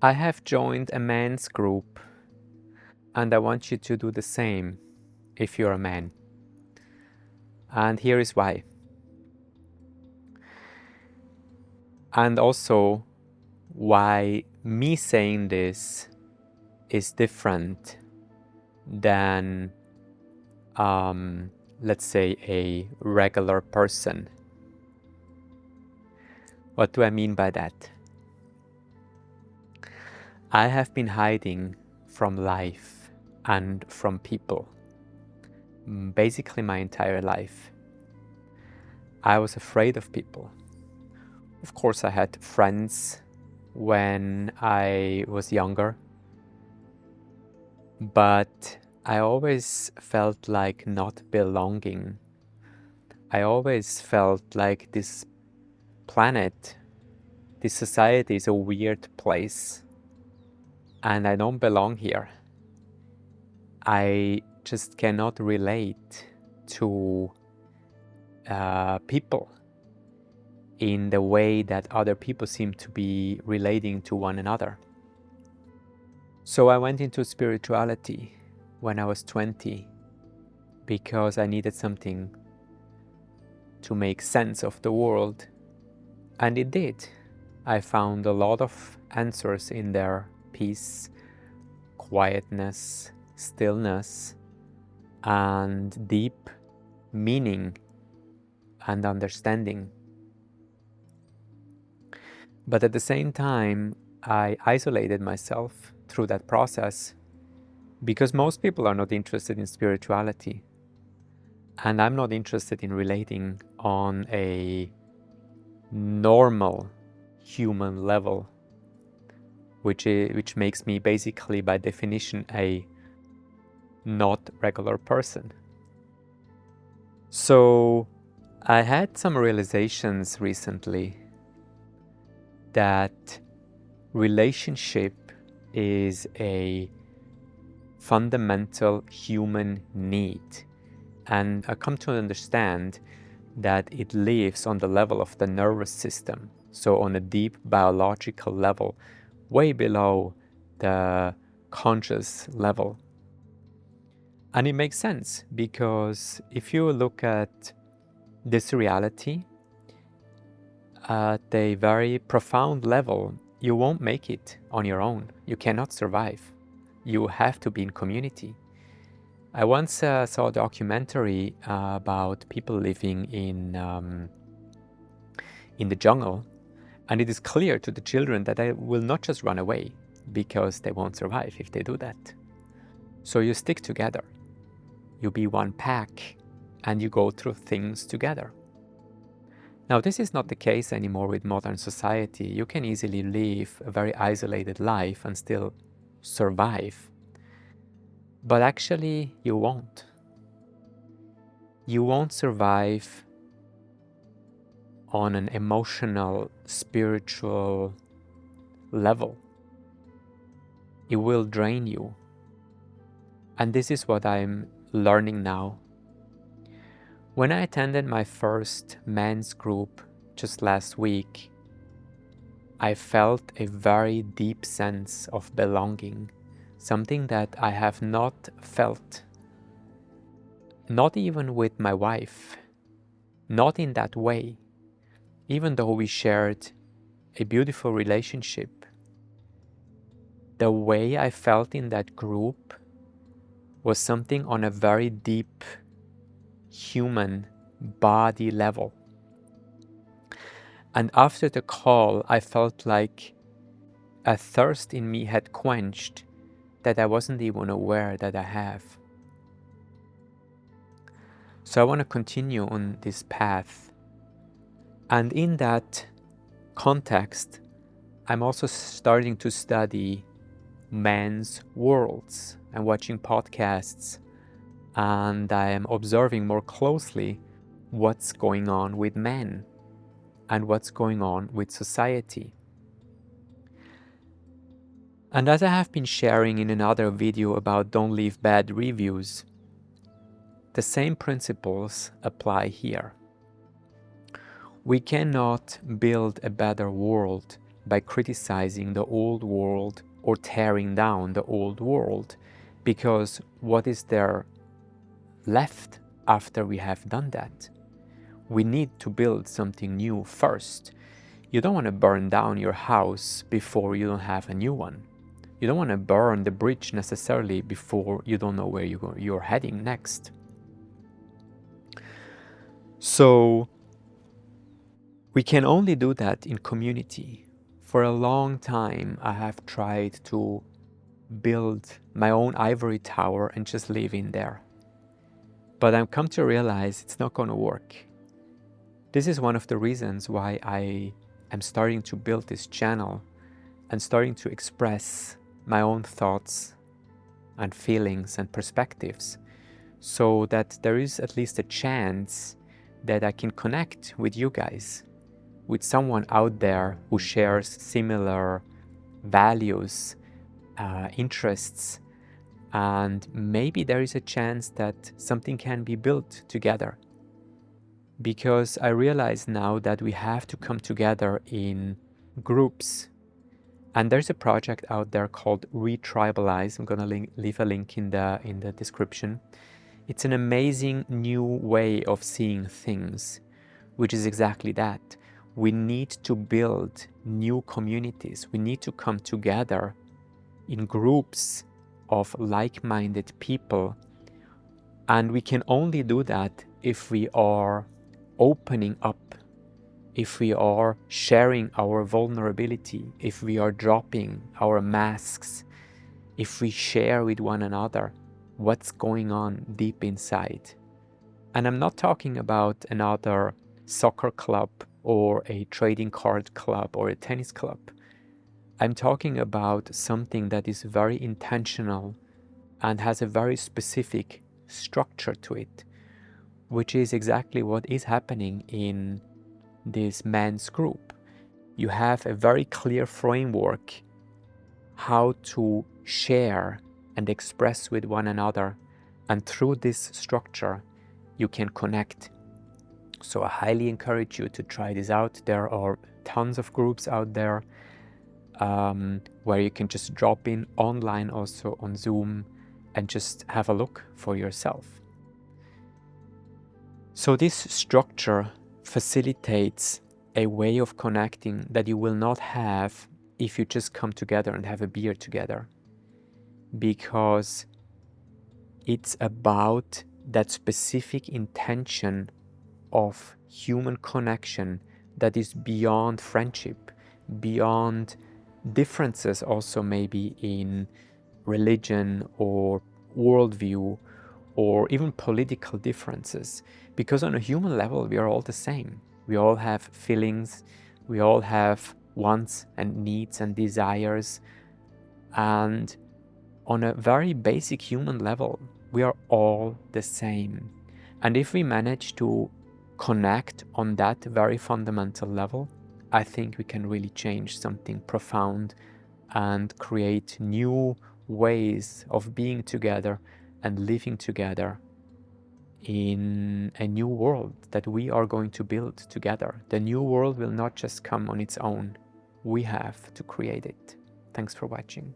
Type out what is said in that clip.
I have joined a men's group, and I want you to do the same if you're a man. And here is why. And also why me saying this is different than, let's say, a regular person. What do I mean by that? I have been hiding from life and from people basically my entire life. I was afraid of people. Of course, I had friends when I was younger, but I always felt like not belonging. I always felt like this planet, this society is a weird place and I don't belong here. I just cannot relate to people in the way that other people seem to be relating to one another. So I went into spirituality when I was 20 because I needed something to make sense of the world. And it did. I found a lot of answers in there: peace, quietness, stillness, and deep meaning and understanding. But at the same time, I isolated myself through that process because most people are not interested in spirituality. And I'm not interested in relating on a normal human level, which makes me basically, by definition, a not regular person. So I had some realizations recently that relationship is a fundamental human need. And I come to understand that it lives on the level of the nervous system, so on a deep biological level, way below the conscious level. And it makes sense because if you look at this reality at a very profound level, you won't make it on your own. You cannot survive. You have to be in community. I once saw a documentary about people living in the jungle, and it is clear to the children that they will not just run away because they won't survive if they do that. So you stick together, you be one pack, and you go through things together. Now, this is not the case anymore with modern society. You can easily live a very isolated life and still survive. But actually, you won't. You won't survive on an emotional, spiritual level. It will drain you. And this is what I'm learning now. When I attended my first men's group just last week, I felt a very deep sense of belonging, something that I have not felt, not even with my wife, not in that way, even though we shared a beautiful relationship. The way I felt in that group was something on a very deep human body level. And after the call, I felt like a thirst in me had quenched that I wasn't even aware that I have. So I want to continue on this path. And in that context, I'm also starting to study men's worlds and watching podcasts, and I am observing more closely what's going on with men and what's going on with society. And as I have been sharing in another video about don't leave bad reviews, the same principles apply here. We cannot build a better world by criticizing the old world or tearing down the old world, because what is there left after we have done that? We need to build something new first. You don't want to burn down your house before you don't have a new one. You don't want to burn the bridge necessarily before you don't know where you're heading next. So we can only do that in community. For a long time, I have tried to build my own ivory tower and just live in there. But I've come to realize it's not going to work. This is one of the reasons why I am starting to build this channel and starting to express my own thoughts and feelings and perspectives, so that there is at least a chance that I can connect with you guys, with someone out there who shares similar values, interests, and maybe there is a chance that something can be built together. Because I realize now that we have to come together in groups. And there's a project out there called Retribalize. I'm gonna leave a link in the description. It's an amazing new way of seeing things, which is exactly that. We need to build new communities. We need to come together in groups of like-minded people. And we can only do that if we are opening up, if we are sharing our vulnerability, if we are dropping our masks, if we share with one another what's going on deep inside. And I'm not talking about another soccer club or a trading card club or a tennis club. I'm talking about something that is very intentional and has a very specific structure to it, which is exactly what is happening in this men's group. You have a very clear framework how to share and express with one another, and through this structure you can connect. So I highly encourage you to try this out. There are tons of groups out there where you can just drop in online, also on Zoom, and just have a look for yourself. So this structure facilitates a way of connecting that you will not have if you just come together and have a beer together, because it's about that specific intention of human connection that is beyond friendship, beyond differences also maybe in religion or worldview or even political differences. Because on a human level, we are all the same. We all have feelings, we all have wants and needs and desires. And on a very basic human level, we are all the same. And if we manage to connect on that very fundamental level, I think we can really change something profound and create new ways of being together and living together in a new world that we are going to build together. The new world will not just come on its own. We have to create it. Thanks for watching.